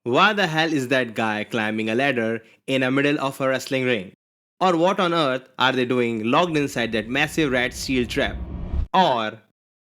Why the hell is that guy climbing a ladder in the middle of a wrestling ring? Or what on earth are they doing locked inside that massive rat steel trap? Or,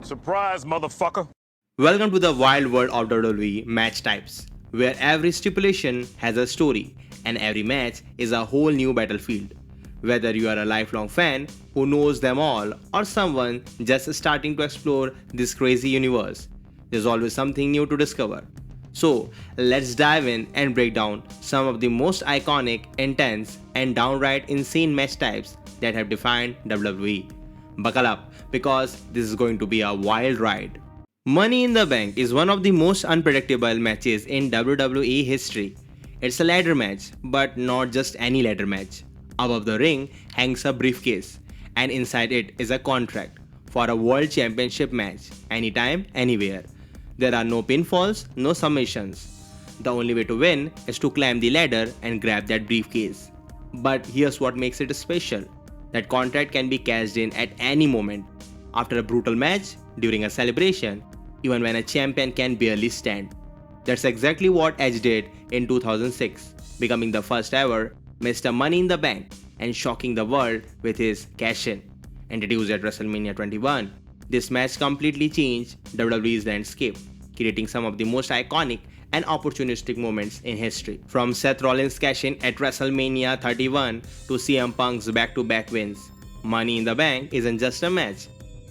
Surprise, motherfucker. welcome to the wild world of WWE match types, where every stipulation has a story and every match is a whole new battlefield. Whether you are a lifelong fan who knows them all or someone just starting to explore this crazy universe, there's always something new to discover. So, let's dive in and break down some of the most iconic, intense, and downright insane match types that have defined WWE. Buckle up because this is going to be a wild ride. Money in the Bank is one of the most unpredictable matches in WWE history. It's a ladder match, but not just any ladder match. Above the ring hangs a briefcase, and inside it is a contract for a World Championship match, anytime, anywhere. There are no pinfalls, no submissions. The only way to win is to climb the ladder and grab that briefcase. But here's what makes it special. That contract can be cashed in at any moment. After a brutal match, during a celebration, even when a champion can barely stand. That's exactly what Edge did in 2006, becoming the first ever Mr. Money in the Bank and shocking the world with his cash-in. Introduced at WrestleMania 21, this match completely changed WWE's landscape, creating some of the most iconic and opportunistic moments in history. From Seth Rollins' cash-in at WrestleMania 31 to CM Punk's back-to-back wins, Money in the Bank isn't just a match.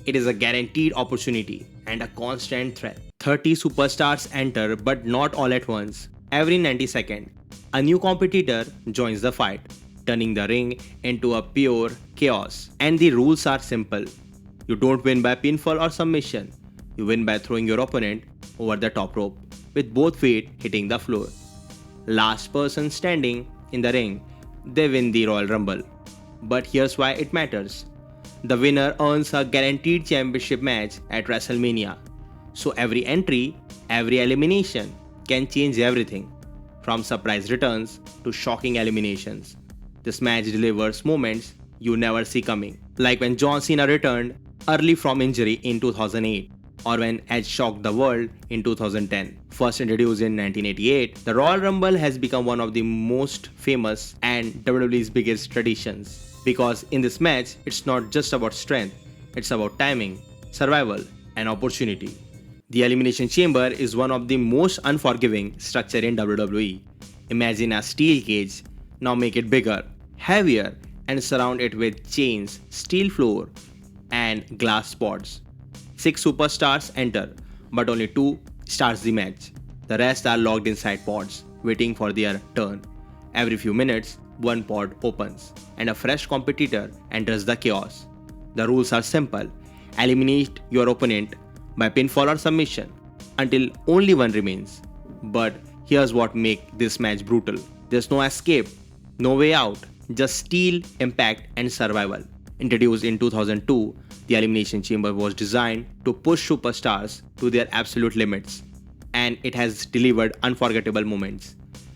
It is a guaranteed opportunity and a constant threat. 30 superstars enter, but not all at once. Every 90 seconds, a new competitor joins the fight, turning the ring into a pure chaos. And the rules are simple. You don't win by pinfall or submission. You win by throwing your opponent over the top rope, with both feet hitting the floor. Last person standing in the ring, they win the Royal Rumble. But here's why it matters. The winner earns a guaranteed championship match at WrestleMania. So every entry, every elimination can change everything, from surprise returns to shocking eliminations. This match delivers moments you never see coming, like when John Cena returned early from injury in 2008, or when Edge shocked the world in 2010. First introduced in 1988, the Royal Rumble has become one of the most famous and WWE's biggest traditions. Because in this match, it's not just about strength, it's about timing, survival, and opportunity. The Elimination Chamber is one of the most unforgiving structure in WWE. Imagine a steel cage, now make it bigger, heavier, and surround it with chains, steel floor, and glass pods. 6 superstars enter, but only 2 starts the match. The rest are locked inside pods, waiting for their turn. Every few minutes, one pod opens, and a fresh competitor enters the chaos. The rules are simple. Eliminate your opponent by pinfall or submission until only one remains. But here's what makes this match brutal. There's no escape, no way out, just steel, impact, and survival. Introduced in 2002, the Elimination Chamber was designed to push superstars to their absolute limits, and it has delivered unforgettable moments,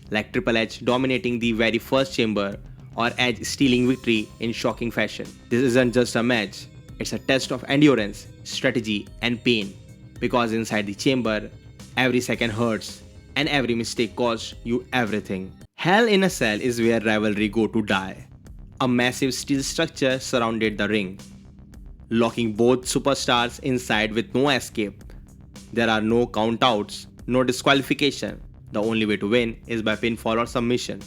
like Triple H dominating the very first chamber or Edge stealing victory in shocking fashion. This isn't just a match, it's a test of endurance, strategy, and pain, because inside the chamber, every second hurts and every mistake costs you everything. Hell in a Cell is where rivalry go to die. A massive steel structure surrounded the ring, locking both superstars inside with no escape. There are no countouts, no disqualification. The only way to win is by pinfall or submission.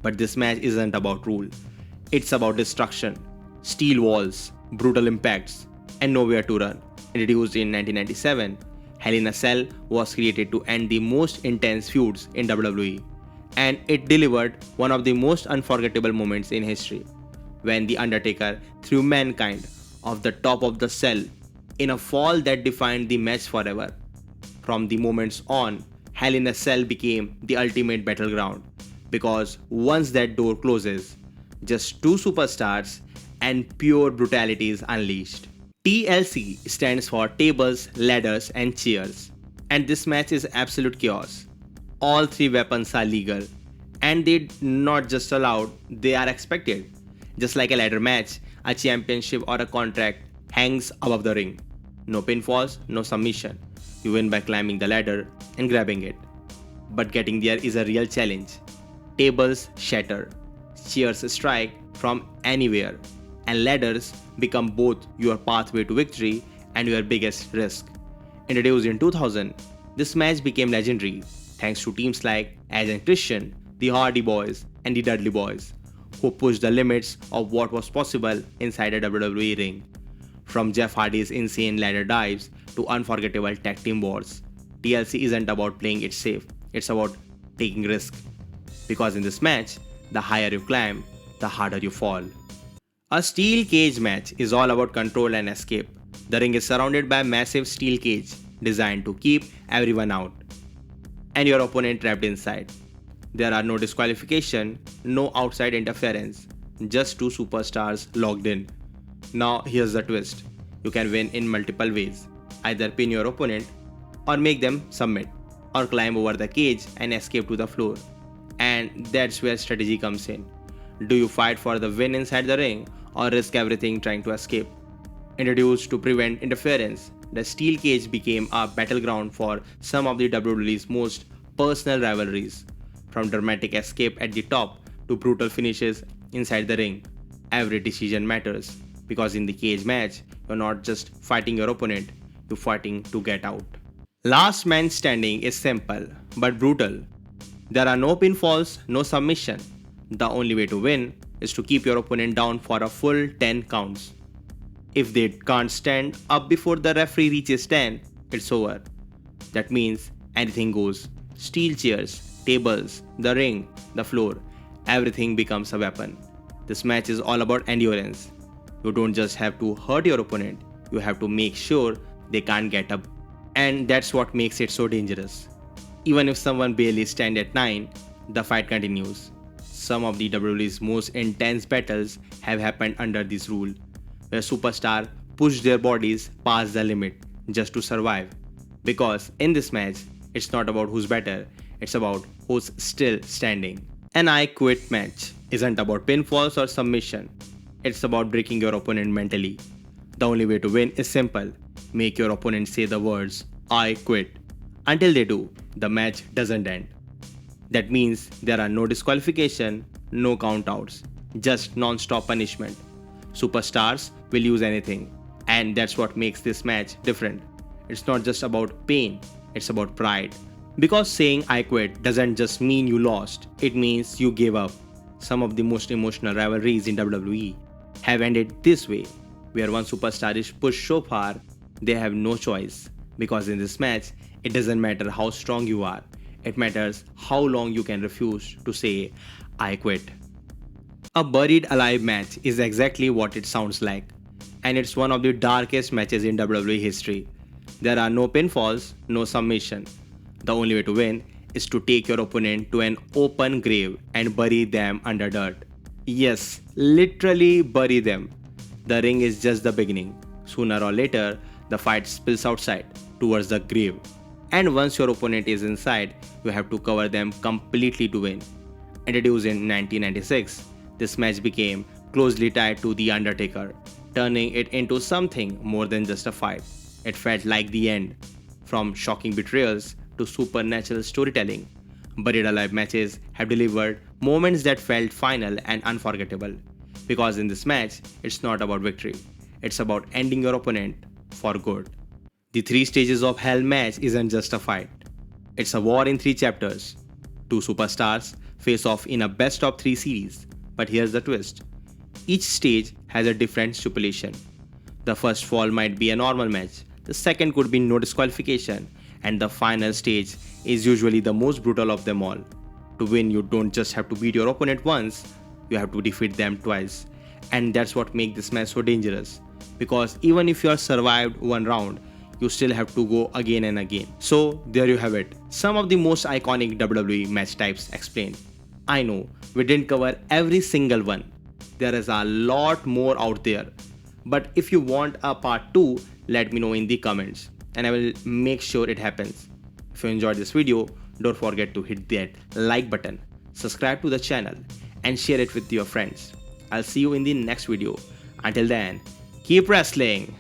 But this match isn't about rule. It's about destruction, steel walls, brutal impacts, and nowhere to run. Introduced in 1997, Hell in a Cell was created to end the most intense feuds in WWE. And it delivered one of the most unforgettable moments in history, when The Undertaker threw Mankind off the top of the cell in a fall that defined the match forever. From the moments on, Hell in a Cell became the ultimate battleground, because once that door closes, just 2 superstars and pure brutality is unleashed. TLC stands for tables, ladders, and chairs, and this match is absolute chaos. All 3 weapons are legal, and they're not just allowed, they are expected. Just like a ladder match, a championship or a contract hangs above the ring. No pinfalls, no submission. You win by climbing the ladder and grabbing it. but getting there is a real challenge. Tables shatter, chairs strike from anywhere, and ladders become both your pathway to victory and your biggest risk. Introduced in 2000, this match became legendary thanks to teams like Edge and Christian, the Hardy Boys, and the Dudley Boys, who pushed the limits of what was possible inside a WWE ring. From Jeff Hardy's insane ladder dives to unforgettable tag team wars, TLC isn't about playing it safe, it's about taking risks. Because in this match, the higher you climb, the harder you fall. A steel cage match is all about control and escape. The ring is surrounded by a massive steel cage designed to keep everyone out and your opponent trapped inside. There are no disqualification, no outside interference, just two superstars locked in. Now here's the twist. You can win in multiple ways. Either pin your opponent, or make them submit, or climb over the cage and escape to the floor. And that's where strategy comes in. Do you fight for the win inside the ring, or risk everything trying to escape? Introduced to prevent interference, the steel cage became a battleground for some of the WWE's most personal rivalries. From dramatic escape at the top to brutal finishes inside the ring, every decision matters, because in the cage match, you're not just fighting your opponent, you're fighting to get out. Last man standing is simple but brutal. There are no pinfalls, no submission. The only way to win is to keep your opponent down for a full 10 counts. If they can't stand up before the referee reaches 10, it's over. That means anything goes. Steel chairs, tables, the ring, the floor, everything becomes a weapon. This match is all about endurance. You don't just have to hurt your opponent, you have to make sure they can't get up. And that's what makes it so dangerous. Even if someone barely stands at 9, the fight continues. Some of the WWE's most intense battles have happened under this rule, where superstars push their bodies past the limit just to survive. Because in this match, it's not about who's better, it's about who's still standing. An I Quit match isn't about pinfalls or submission, it's about breaking your opponent mentally. The only way to win is simple. Make your opponent say the words, I quit. Until they do, the match doesn't end. That means there are no disqualification, no countouts, just non-stop punishment. Superstars will use anything, and that's what makes this match different. It's not just about pain, it's about pride. Because saying I quit doesn't just mean you lost, it means you gave up. Some of the most emotional rivalries in WWE have ended this way, where one superstar is pushed so far they have no choice. Because in this match, it doesn't matter how strong you are, it matters how long you can refuse to say, I quit. A buried alive match is exactly what it sounds like, and it's one of the darkest matches in WWE history. There are no pinfalls, no submission. The only way to win is to take your opponent to an open grave and bury them under dirt. Yes, literally bury them. The ring is just the beginning. Sooner or later, the fight spills outside, towards the grave. And once your opponent is inside, you have to cover them completely to win. Introduced in 1996, this match became closely tied to The Undertaker, turning it into something more than just a fight. It felt like the end. From shocking betrayals to supernatural storytelling, Buried Alive matches have delivered moments that felt final and unforgettable. Because in this match, it's not about victory, it's about ending your opponent for good. The 3 stages of Hell match isn't just a fight, it's a war in 3 chapters. 2 superstars face off in a best of 3 series, but here's the twist. Each stage has a different stipulation. The first fall might be a normal match, the second could be no disqualification, and the final stage is usually the most brutal of them all. To win, you don't just have to beat your opponent once, you have to defeat them twice. And that's what makes this match so dangerous. Because even if you have survived one round, you still have to go again and again. So there you have it. Some of the most iconic WWE match types explained. I know we didn't cover every single one. There is a lot more out there. But if you want a part 2, let me know in the comments and I will make sure it happens. If you enjoyed this video, don't forget to hit that like button, subscribe to the channel and share it with your friends. I'll see you in the next video. Until then, keep wrestling!